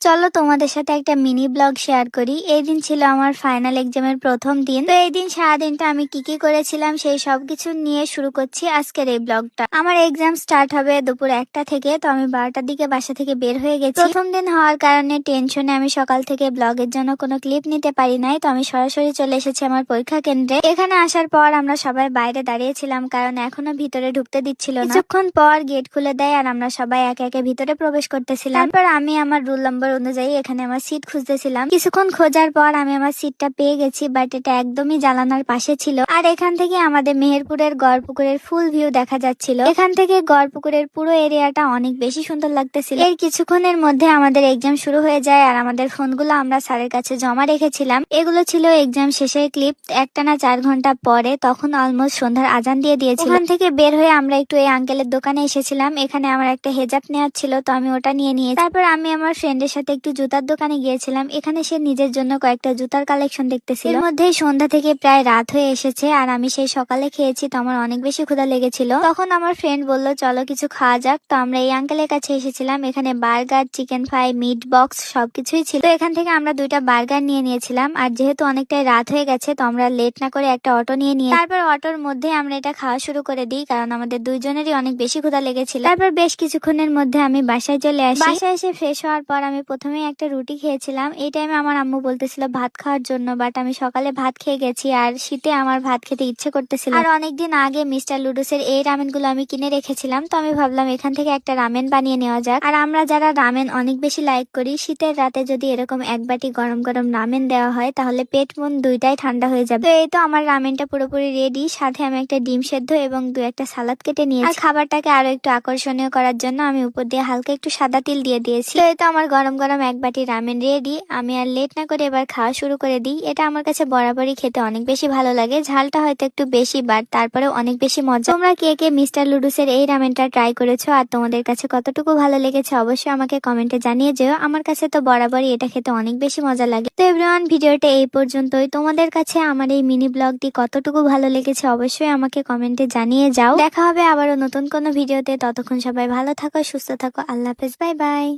চলো তোমাদের সাথে একটা মিনি ব্লগ শেয়ার করি। এই দিন ছিল আমার ফাইনাল এক্সামের প্রথম দিন। তো এই দিন সারাদিনটা আমি কি করেছিলাম সেই সবকিছু নিয়ে শুরু করছি আজকের এই ব্লগটা। আমার এক্সাম স্টার্ট হবে দুপুর 1টা থেকে, তো আমি 12টার দিকে বাসা থেকে বের হয়ে গেছি। প্রথম দিন হওয়ার কারণে টেনশনে আমি সকাল থেকে ব্লগের জন্য কোনো ক্লিপ নিতে পারি নাই, তো আমি সরাসরি চলে এসেছি আমার পরীক্ষা কেন্দ্রে। এখানে আসার পর আমরা সবাই বাইরে দাঁড়িয়েছিলাম, কারণ এখনো ভিতরে ঢুকতে দিচ্ছিল না। কিছুক্ষণ পর গেট খুলে দেয় আর আমরা সবাই একে একে ভিতরে প্রবেশ করতেছিলাম। তারপর আমি আমার রুল নাম্বার অনুযায়ী এখানে আমার সিট খুঁজতেছিলাম। কিছুক্ষণ খোঁজার পর আমি আমার সিটটা পেয়ে গেছি, বাট এটা একদমই জানালার পাশে ছিল। আর এখান থেকে আমাদের মেহেরপুরের গড়পুকুরের ফুল ভিউ দেখা যাচ্ছিল। এখান থেকে গড়পুকুরের পুরো এরিয়াটা অনেক বেশি সুন্দর লাগতেছিল। এর কিছুক্ষণের মধ্যে আমাদের এক্সাম শুরু হয়ে যায় আর আমাদের ফোনগুলো আমরা স্যারের কাছে জমা রেখেছিলাম। এগুলো ছিল এক্সাম শেষের ক্লিপ। একটানা 4 ঘন্টা পরে তখন অলমোস্ট সন্ধ্যার আজান দিয়ে দিয়েছিল। ওখান থেকে বের হয়ে আমরা একটু এই আঙ্কেলের দোকানে এসেছিলাম। এখানে আমার একটা হেজাব নেওয়ার ছিল, তো আমি ওটা নিয়ে নিয়েছি। তারপর আমি আমার ফ্রেন্ডের সাথে একটু জুতার দোকানে গিয়েছিলাম। এখানে সে নিজের জন্য কয়েকটা জুতার কালেকশন দেখতেছিল। এর মধ্যে সন্ধ্যা থেকে প্রায় রাত হয়ে এসেছে আর আমি সেই সকালে খেয়েছি, তো আমার অনেক বেশি ক্ষুধা লেগেছিল। তখন আমার ফ্রেন্ড বলল চলো কিছু খাওয়া যাক। তো আমরা এই আঙ্কেলের কাছে এসেছিলাম। এখানে burger, chicken fry, meat box সবকিছুই ছিল। তো এখান থেকে আমরা 2টা বার্গার নিয়ে নিয়েছিলাম। আর যেহেতু অনেকটাই রাত হয়ে গেছে, তো আমরা লেট না করে একটা অটো নিয়ে তারপর অটোর মধ্যে আমরা এটা খাওয়া শুরু করে দিই, কারণ আমাদের দুইজনেরই অনেক বেশি ক্ষুধা লেগেছিল। তারপর বেশ কিছুক্ষণের মধ্যে আমি বাসায় চলে আসি। বাসায় এসে ফ্রেশ হওয়ার পর আমি প্রথমেই একটা রুটি খেয়েছিলাম। এই টাইমে আমার আম্মু বলতেছিল ভাত খাওয়ার জন্য, বাট আমি সকালে ভাত খেয়ে গেছি আর শীতে আমার ভাত খেতে ইচ্ছে করতেছিল। আর অনেকদিন আগে মিস্টার লুডুসের এই রামেন গুলো আমি কিনে রেখেছিলাম, তো আমি ভাবলাম এখান থেকে একটা রামেন বানিয়ে নেওয়া যাক। আর আমরা যারা রামেন অনেক বেশি লাইক করি, শীতের রাতে যদি এরকম এক বাটি গরম গরম রামেন দেওয়া হয় তাহলে পেট মন দুইটাই ঠান্ডা হয়ে যাবে। তো এই তো আমার রামেনটা পুরোপুরি রেডি। সাথে আমি একটা ডিম সেদ্ধ এবং 2-1টা সালাদ কেটে নিয়েছি। আর খাবারটাকে আরো একটু আকর্ষণীয় করার জন্য আমি উপর দিয়ে হালকা একটু সাদা তিল দিয়ে দিয়েছি। তো এই তো আমার গরম গরম এক বাটি রামেন রেডি। আমি আর লেট না করে এবার খাওয়া শুরু করে দিই। এটা আমার কাছে বরাবরই খেতে অনেক বেশি ভালো লাগে। ঝালটা হয়তো একটু বেশি, বাট তারপরেও অনেক বেশি মজা। তোমরা কে কে মিস্টার লুডুসের এই রামেনটা ট্রাই করেছো আর তোমাদের কাছে কতটুকু ভালো লেগেছে অবশ্যই আমাকে কমেন্টে জানিয়ে যেও। আমার কাছে তো বরাবরই এটা খেতে অনেক বেশি মজা লাগে। তো এভরিওয়ান, ভিডিওটা এই পর্যন্তই। তোমাদের কাছে আমার এই মিনি ব্লগটি কতটুকু ভালো লেগেছে অবশ্যই আমাকে কমেন্টে জানিয়ে যাও। দেখা হবে আবারও নতুন কোনো ভিডিওতে। ততক্ষণ সবাই ভালো থাকো, সুস্থ থাকো। আল্লাহ হাফেজ, বাই বাই।